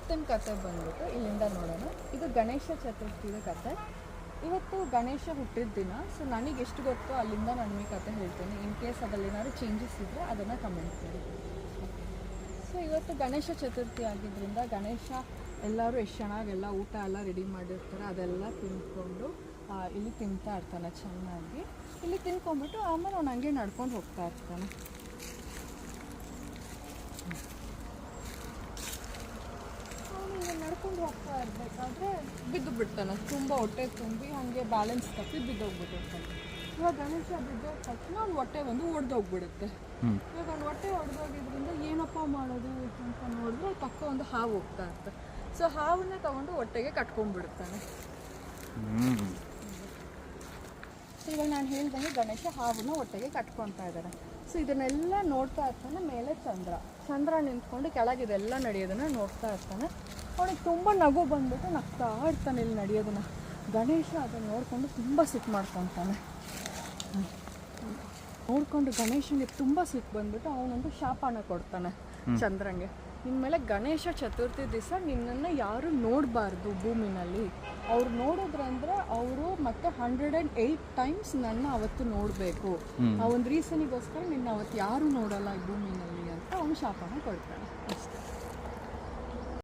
ಇವತ್ತಿನ ಕತೆ ಬಂದ್ಬಿಟ್ಟು ಇಲ್ಲಿಂದ ನೋಡೋಣ. ಇದು ಗಣೇಶ ಚತುರ್ಥಿದ ಕತೆ. ಇವತ್ತು ಗಣೇಶ ಹುಟ್ಟಿದ ದಿನ. ಸೊ ನನಗೆ ಎಷ್ಟು ಗೊತ್ತೋ ಅಲ್ಲಿಂದ ನಾನು ಈ ಕತೆ ಹೇಳ್ತೀನಿ. ಇನ್ ಕೇಸ್ ಅದ್ರಲ್ಲಿ ಏನಾದ್ರು ಚೇಂಜಸ್ ಇದ್ದರೆ ಅದನ್ನು ಕಮೆಂಟ್ ಮಾಡಿ. ಸೊ ಇವತ್ತು ಗಣೇಶ ಚತುರ್ಥಿ ಆಗಿದ್ದರಿಂದ ಗಣೇಶ ಎಲ್ಲರೂ ಎಷ್ಟು ಚೆನ್ನಾಗೆಲ್ಲ ಊಟ ಎಲ್ಲ ರೆಡಿ ಮಾಡಿರ್ತಾರೆ, ಅದೆಲ್ಲ ತಿಂದ್ಕೊಂಡು ಇಲ್ಲಿ ತಿಂತಾ ಇರ್ತಾನೆ ಚೆನ್ನಾಗಿ. ಇಲ್ಲಿ ತಿನ್ಕೊಂಡ್ಬಿಟ್ಟು ಆಮೇಲೆ ಅವ್ನು ಹಂಗೆ ನಡ್ಕೊಂಡು ಹೋಗ್ತಾ ಇರ್ತಾನೆ. ಅವನು ಈಗ ನಡ್ಕೊಂಡು ಹೋಗ್ತಾ ಇರಬೇಕಾದ್ರೆ ಬಿದ್ದು ಬಿಡ್ತಾನೆ. ತುಂಬ ಹೊಟ್ಟೆ ತುಂಬಿ ಹಾಗೆ ಬ್ಯಾಲೆನ್ಸ್ ತಪ್ಪಿ ಬಿದ್ದೋಗ್ಬಿಟ್ಟಿರ್ತಾನೆ. ಇವಾಗ ಗಣೇಶ ಬಿದ್ದೋದ ತಕ್ಷಣ ಅವ್ನು ಹೊಟ್ಟೆ ಒಂದು ಒಡೆದೋಗ್ಬಿಡುತ್ತೆ. ಇವಾಗ ಅವ್ನು ಹೊಟ್ಟೆ ಒಡೆದೋಗಿದ್ರಿಂದ ಏನಪ್ಪ ಮಾಡೋದು ಅಂತ ನೋಡಿದ್ರೆ ಪಕ್ಕ ಒಂದು ಹಾವು ಹೋಗ್ತಾ ಇರುತ್ತೆ. ಸೊ ಹಾವನ್ನ ತಗೊಂಡು ಹೊಟ್ಟೆಗೆ ಕಟ್ಕೊಂಡ್ಬಿಡುತ್ತಾನೆ. ಸೊ ಇವಾಗ ನಾನು ಹೇಳ್ದಂಗೆ ಗಣೇಶ ಹಾವನ್ನ ಹೊಟ್ಟೆಗೆ ಕಟ್ಕೊತಾ ಇದ್ದಾನೆ. ಸೊ ಇದನ್ನೆಲ್ಲ ನೋಡ್ತಾ ಇರ್ತಾನೆ. ಮೇಲೆ ಚಂದ್ರ ನಿಂತ್ಕೊಂಡು ಕೆಳಗಿದೆಲ್ಲ ನಡೆಯೋದನ್ನ ನೋಡ್ತಾ ಇರ್ತಾನೆ. ಅವನಿಗೆ ತುಂಬ ನಗು ಬಂದ್ಬಿಟ್ಟು ನಗ್ತಾ ಇರ್ತಾನೆ ಇಲ್ಲಿ ನಡೆಯೋದನ್ನ. ಗಣೇಶ ಅದನ್ನು ನೋಡಿಕೊಂಡು ತುಂಬ ಸಿಟ್ಟು ಮಾಡ್ಕೊತಾನೆ. ನೋಡಿಕೊಂಡು ಗಣೇಶನಿಗೆ ತುಂಬ ಸಿಟ್ಟು ಬಂದ್ಬಿಟ್ಟು ಅವನೊಂದು ಶಾಪನ ಕೊಡ್ತಾನೆ ಚಂದ್ರಂಗೆ. ಇನ್ಮೇಲೆ ಗಣೇಶ ಚತುರ್ಥಿ ದಿವಸ ನಿನ್ನನ್ನು ಯಾರು ನೋಡಬಾರ್ದು ಭೂಮಿನಲ್ಲಿ. ಅವ್ರು ನೋಡಿದ್ರಂದ್ರೆ ಅವರು ಮತ್ತೆ 108 ಟೈಮ್ಸ್ ನನ್ನ ಅವತ್ತು ನೋಡಬೇಕು. ಆ ಒಂದು ರೀಸನಿಗೋಸ್ಕರ ನಿನ್ನ ಅವತ್ತು ಯಾರು ನೋಡಲ್ಲ ಈ ಭೂಮಿನಲ್ಲಿ ಅಂತ ಅವನು ಶಾಪನ ಕೊಡ್ತಾನೆ ಅಷ್ಟೇ.